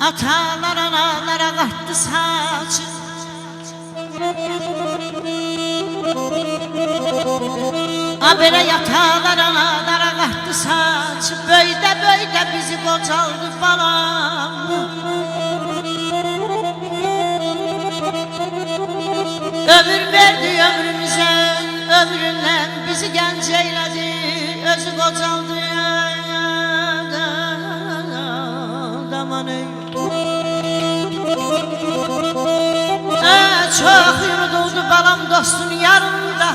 Atalar analara qattı saçı, belə yatalar analara qattı saçı, böydə böydə bizi qocaldı balam. Ömür verdi ömrümüzə, ömründən bizi gənc eylədi, özü qocaldı daman ey. Çox yunuduldu balam dostun yanında,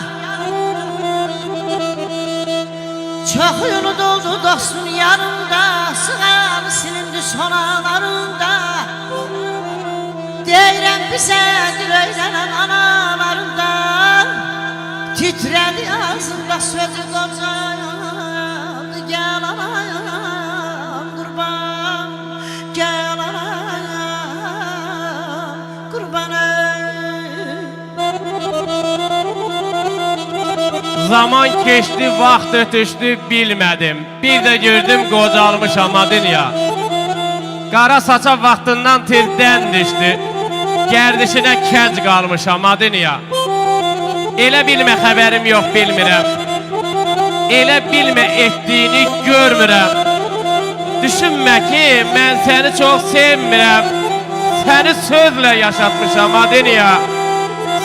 çok yunuduldu dostun yanında, sığal silindi son ağlarında. Deyirəm bizə dil öyrənən analarından, titrədi ağzında sözü qocaldı. Gəl anam qurban, gəl anam qurban ey. Zaman keçdi, vaxt ötüşdü, bilmədim. Bir də gördüm qocalmışam adın-ya. Qara saça vaxtından tirdən düşdü, gərdişinə kənc qalmışam adın-ya. Elə bilmə xəbərim yox bilmirəm, elə bilmə etdiyini görmürəm. Düşünmə ki, mən səni çox sevmirəm, səni sözlə yaşatmışam adın-ya.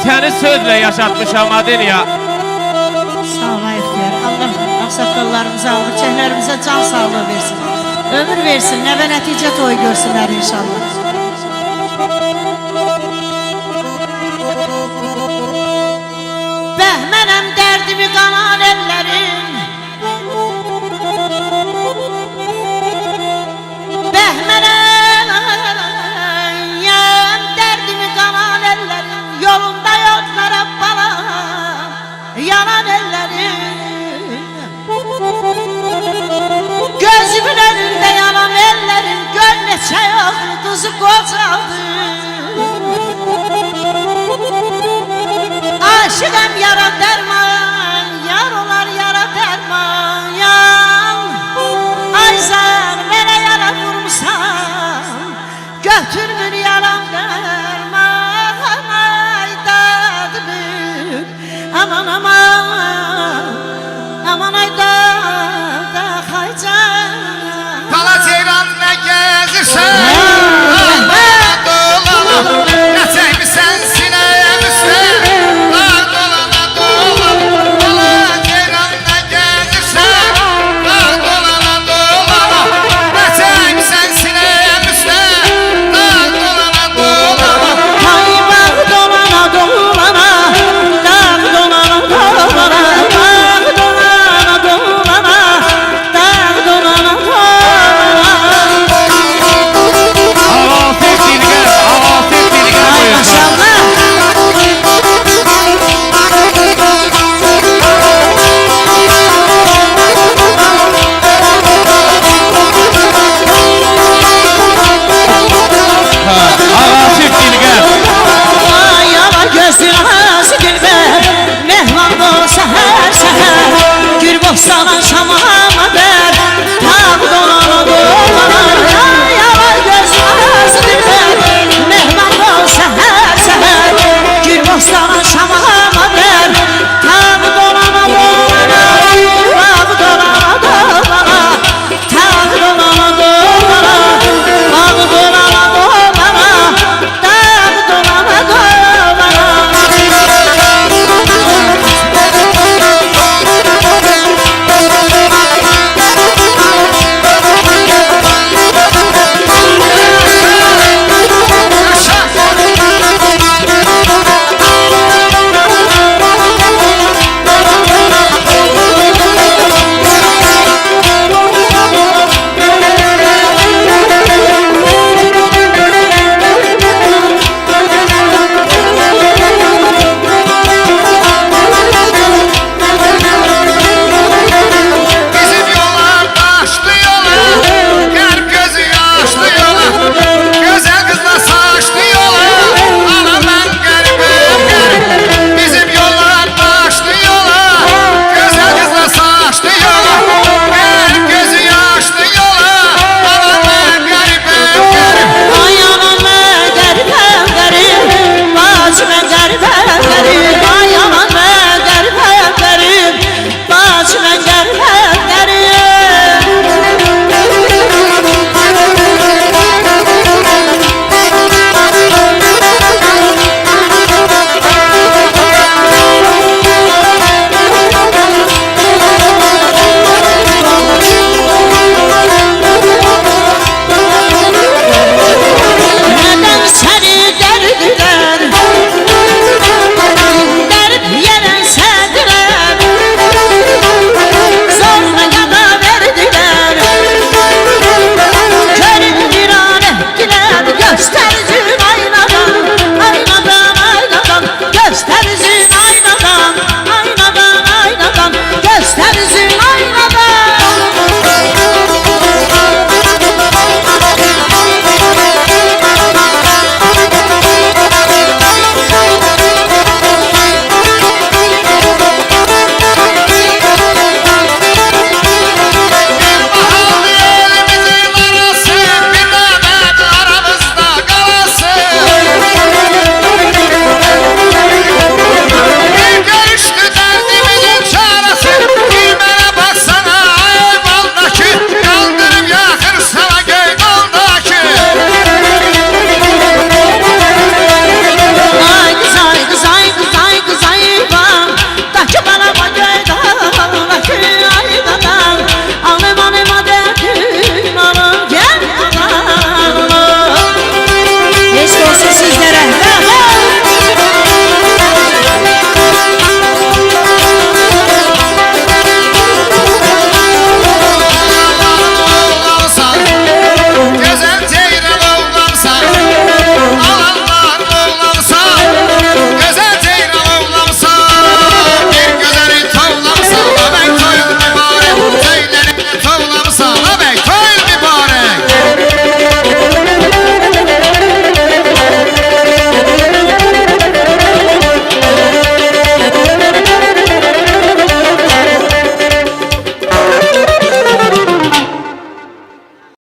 Səni sözlə yaşatmışam adın-ya. Sağ ol ihtiyar. Allah ağsaqqallarımıza, alçəklərimizə can sağlığı versin. Ömür versin, nəvə nəticə toy görsünlər inşallah. Bəhmənəm dərdimi qanan ellərim, bəhmənəm dərdimi qanan ellərim, yolunda yollara balam, yanan ellərim. Gözümün önünde yanan ellerim, gör neçə yoxlu kızı qocaldı. Aşıqam yara dərman, yar olar yara dərman, yan. Ay zar, mənə yara vurmuşsan, götür münü